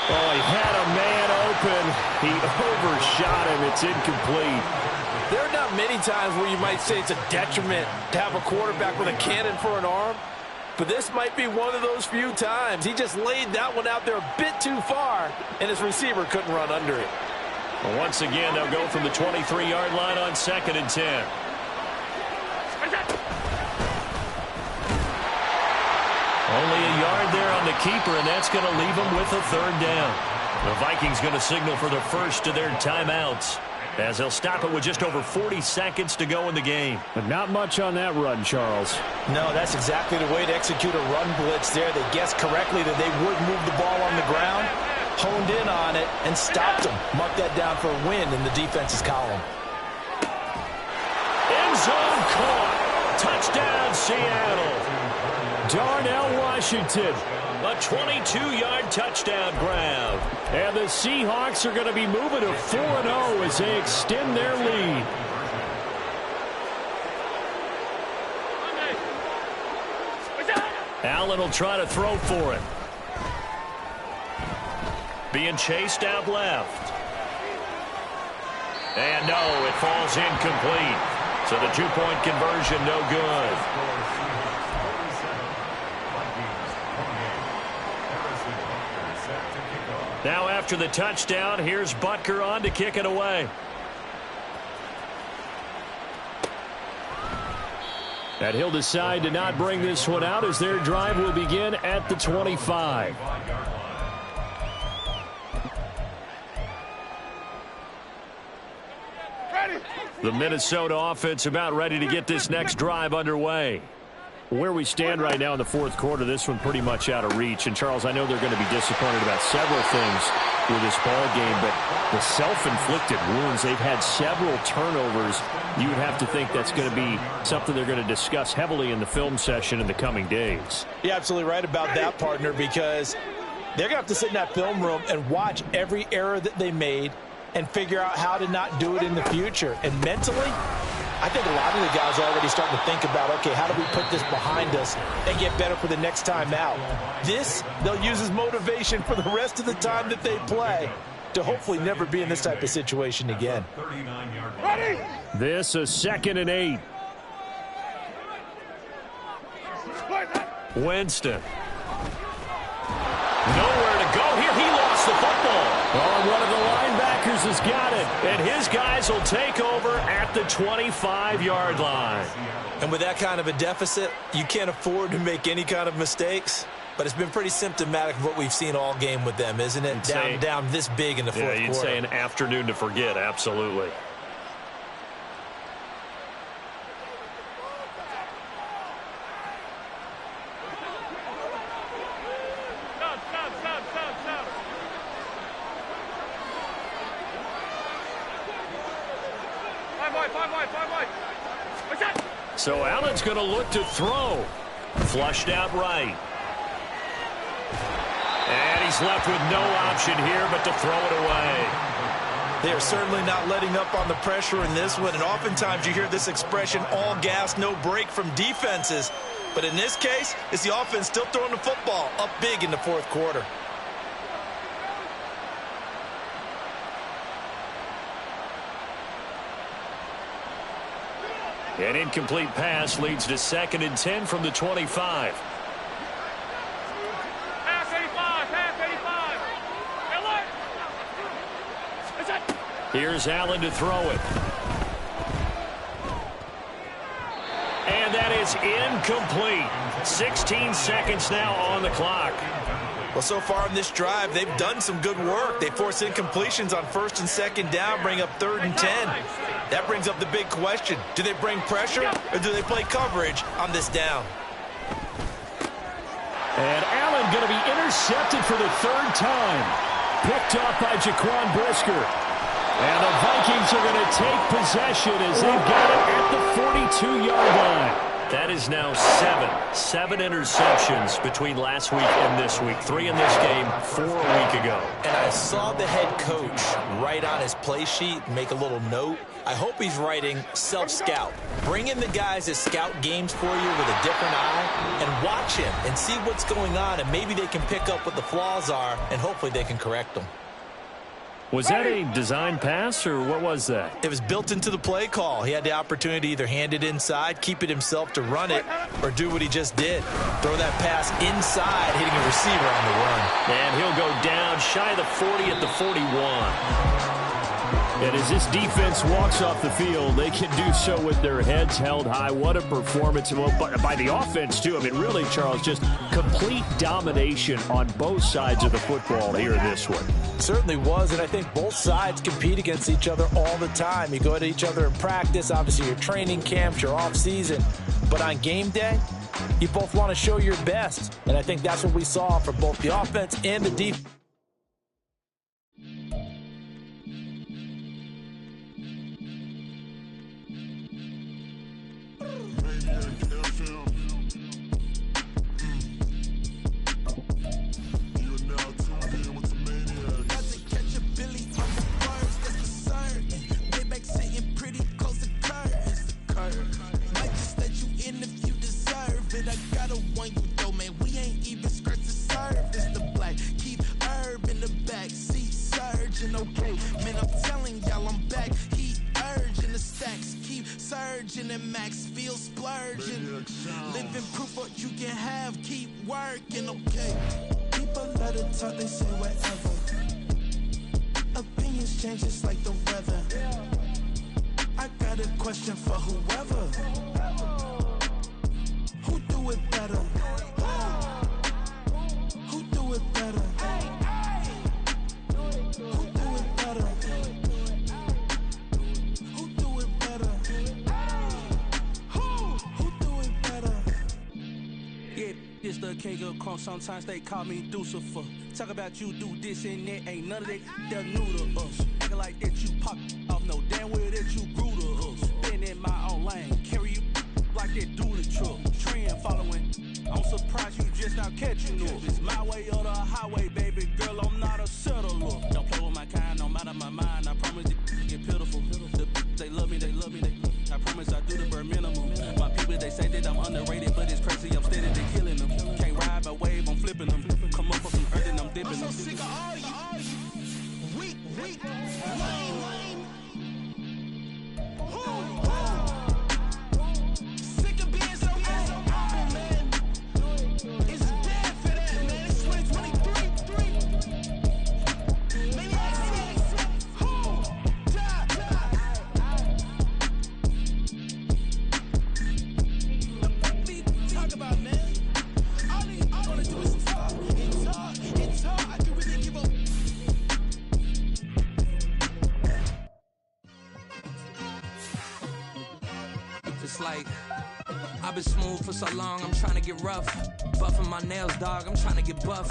Oh, he had a man open. He overshot him. It's incomplete. There are not many times where you might say it's a detriment to have a quarterback with a cannon for an arm, but this might be one of those few times. He just laid that one out there a bit too far, and his receiver couldn't run under it. Well, once again, they'll go from the 23-yard line on 2nd and 10. Only a yard there on the keeper, and that's going to leave him with a 3rd down. The Vikings going to signal for the first of their timeouts, as they'll stop it with just over 40 seconds to go in the game. But not much on that run, Charles. No, that's exactly the way to execute a run blitz there. They guessed correctly that they would move the ball on the ground, honed in on it, and stopped them. Mark that down for a win in the defense's column. End zone caught. Touchdown, Seattle. Darnell Washington. A 22-yard touchdown grab. And the Seahawks are going to be moving to 4-0 as they extend their lead. Allen will try to throw for it. Being chased out left. And no, it falls incomplete. So the 2-point conversion no good. Now after the touchdown, here's Butker on to kick it away. And he'll decide to not bring this one out as their drive will begin at the 25. The Minnesota offense about ready to get this next drive underway. Where we stand right now in the 4th quarter, this one pretty much out of reach. And, Charles, I know they're going to be disappointed about several things with this ball game, but the self-inflicted wounds, they've had several turnovers. You would have to think that's going to be something they're going to discuss heavily in the film session in the coming days. You're absolutely right about that, partner, because they're going to have to sit in that film room and watch every error that they made and figure out how to not do it in the future. And mentally, I think a lot of the guys are already starting to think about, okay, how do we put this behind us and get better for the next time out? This, they'll use as motivation for the rest of the time that they play to hopefully never be in this type of situation again. Ready? This a 2nd and 8. Winston. Nowhere to go here. He lost the football. Oh, one of the linebackers has got it. And his guys will take over at the 25-yard line. And with that kind of a deficit, you can't afford to make any kind of mistakes. But it's been pretty symptomatic of what we've seen all game with them, isn't it? Down this big in the fourth quarter. Yeah, you'd say an afternoon to forget, absolutely. Stop. Five wide. What's that? So Allen's going to look to throw. Flushed out right. And he's left with no option here but to throw it away. They are certainly not letting up on the pressure in this one, and oftentimes you hear this expression, all gas, no break from defenses. But in this case, it's the offense still throwing the football up big in the fourth quarter. An incomplete pass leads to 2nd and 10 from the 25. Pass 85, pass 85. Alert. Here's Allen to throw it. And that is incomplete. 16 seconds now on the clock. Well, so far in this drive, they've done some good work. They force incompletions on 1st and 2nd down, bring up 3rd and 10. That brings up the big question. Do they bring pressure or do they play coverage on this down? And Allen going to be intercepted for the 3rd time. Picked up by Jaquan Brisker. And the Vikings are going to take possession as they've got it at the 42-yard line. That is now 7 interceptions between last week and this week. 3 in this game, 4 a week ago. And I saw the head coach write on his play sheet, make a little note. I hope he's writing self-scout. Bring in the guys that scout games for you with a different eye and watch him and see what's going on, and maybe they can pick up what the flaws are, and hopefully they can correct them. Was that a design pass, or what was that? It was built into the play call. He had the opportunity to either hand it inside, keep it himself to run it, or do what he just did. Throw that pass inside, hitting a receiver on the run. And he'll go down shy of the 40 at the 41. And as this defense walks off the field, they can do so with their heads held high. What a performance by the offense, too. I mean, really, Charles, just complete domination on both sides of the football here in this one. Certainly was, and I think both sides compete against each other all the time. You go at each other in practice, obviously your training camps, your off-season. But on game day, you both want to show your best. And I think that's what we saw for both the offense and the defense. And max feel splurging. Living proof what you can have, keep working, okay. People let it talk, they say whatever. Opinions change just like the weather. I got a question for whoever. Who do it better? Who do it better? Who do it better? This the king of crunk, sometimes they call me Lucifer. Talk about you do this and that, ain't none of that, they're new to us. Acting like that you pop off, no damn well that you grew to us. Been in my own lane, carry you like that duty truck. Trend following, I'm surprised you just now catching up. It's my way or the highway, baby girl, I'm not a settler. Don't play with my kind, no matter my mind, I promise it get pitiful. They love me, I promise I do the bare minimum. My people, they say that I'm underrated, but it's crazy, I'm steady, they killing them. Can't ride my wave, I'm flipping them. Come up with some earth and I'm dipping them. I'm so sick of all you. Weak, lame. Sick of being so humble, man. It's dead for that, man. It's 2023. Maniacs. About, man. All I wanna do is talk. It's hard. I can really give up. It's like I've been smooth for so long, I'm trying to get rough. Buffing my nails, dog, I'm trying to get buff.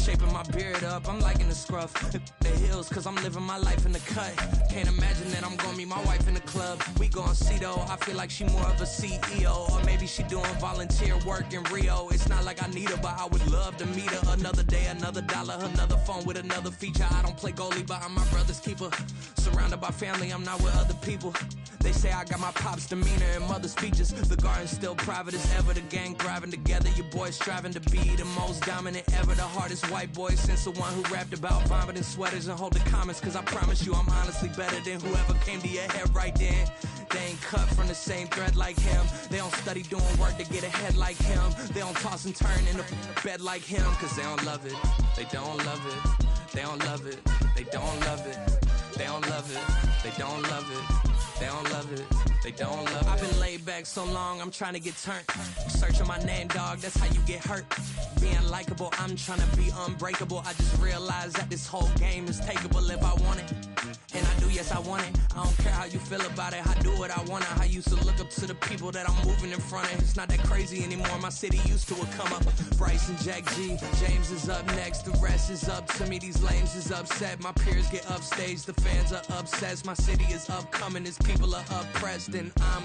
Shaping my beard up, I'm liking the scruff. The hills, cause I'm living my life in the cut. Can't imagine that I'm gonna meet my wife in the club. We gon' see though, I feel like she more of a CEO. Or maybe she doing volunteer work in Rio. It's not like I need her, but I would love to meet her. Another day, another dollar, another phone with another feature. I don't play goalie, but I'm my brother's keeper. Surrounded by family, I'm not with other people. They say I got my pop's demeanor and mother's features. The garden's still private as ever, the gang thriving together. Your boys striving to be the most dominant ever. The hardest white boy since the one who rapped about vomiting sweaters and holding comments. Cause I promise you I'm honestly better than whoever came to your head right then. They ain't cut from the same thread like him. They don't study doing work to get ahead like him. They don't toss and turn in the bed like him. Cause they don't love it. They don't love it. They don't love it. They don't love it. They don't love it. They don't love it. They don't love it. They don't love it. I've been laid back so long, I'm trying to get turned. Searching my name, dog, that's how you get hurt. Being likable, I'm trying to be unbreakable. I just realized that this whole game is takeable if I want it. And I do, yes, I want it. I don't care how you feel about it. I do what I want it. I used to look up to the people that I'm moving in front of. It's not that crazy anymore. My city used to it come up. Bryce and Jack G. James is up next. The rest is up to me. These lames is upset. My peers get upstaged. The fans are obsessed. My city is upcoming. These people are oppressed. And I'm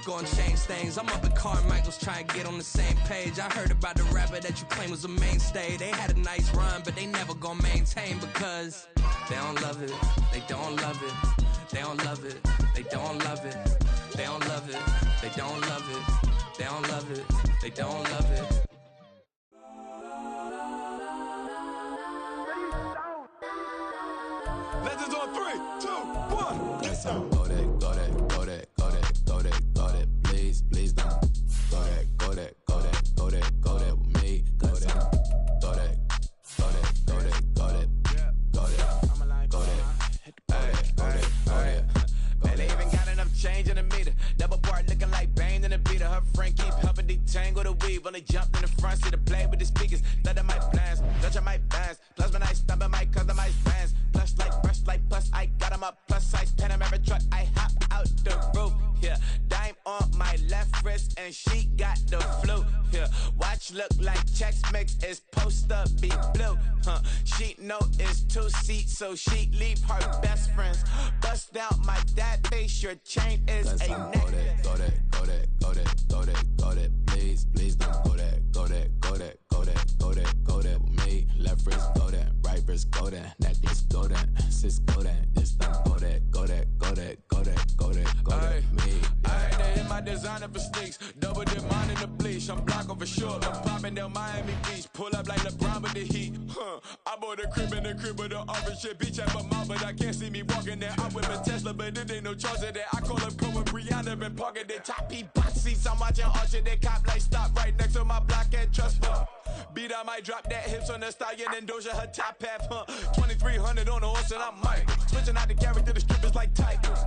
gonna change things. I'm up at Carmichael's trying to get on the same page. I heard about the rapper that you claim was a mainstay. They had a nice run, but they never gonna maintain because they don't love it. They don't love it. They don't love it. They don't love it. They don't love it. They don't love it. They don't love it. They don't love it. Legends on 3, 2, 1. Let's go. Go that, go that, go that, go that, go that, go that. Please, please don't. Go that, go that, go that, go that, go that with me. Go that, go that, go that, go that, go that, go that, go that. Man, they even got enough change in the meter. Double part looking like Bane in the beater. Her friend keep helping detangle the weave. Only jumped in the front seat to play with the speakers. Study my plans, judge my plans. Plus when I stumble my customize fans. Plush like brush like plus I got 'em up. Plus size Panamera truck. I hop out the roof. Yeah, dime on my left wrist and she got the flu. Yeah, watch look like Chex Mix is post up be blue. She know it's 2 seats, so she leave her best friends. Bust down my dad face. Your chain is a necklace. Go that, go that, go that, go that, go that. Please, please don't go that, go that, go that, go that, go that, go that with me. Left wrist go that, right wrist go that, necklace go that, sis go that, this don't go that, go that, go that, go that, go that, go that with me. I had to hit my designer for sticks. Double dip mine in the bleach. I'm Blanco for sure. I'm popping down Miami Beach. Pull up like LeBron with the heat. I bought a crib in the crib with the orange shit. Beach at my mouth, but I can't see me walking there. I'm with a Tesla, but it ain't no charge of that. I call up Cole and Brianna and parking the top P box seats. I'm watching Archer. They cop like stop right next to my block and trust fund. Beat I might drop that hips on the stallion and Doja her top half. 2300 on the horse and I'm Mike. Switching out the character, the strippers like Tigers.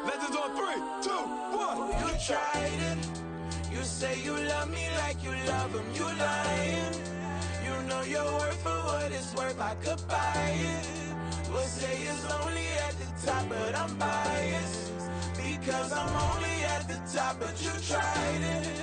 Legends on 3, 2, 1. You tried it. You say you love me like you love him. You lying. You know your worth for what it's worth. I could buy it. We'll say it's lonely at the top, but I'm biased because I'm only at the top. But you tried it.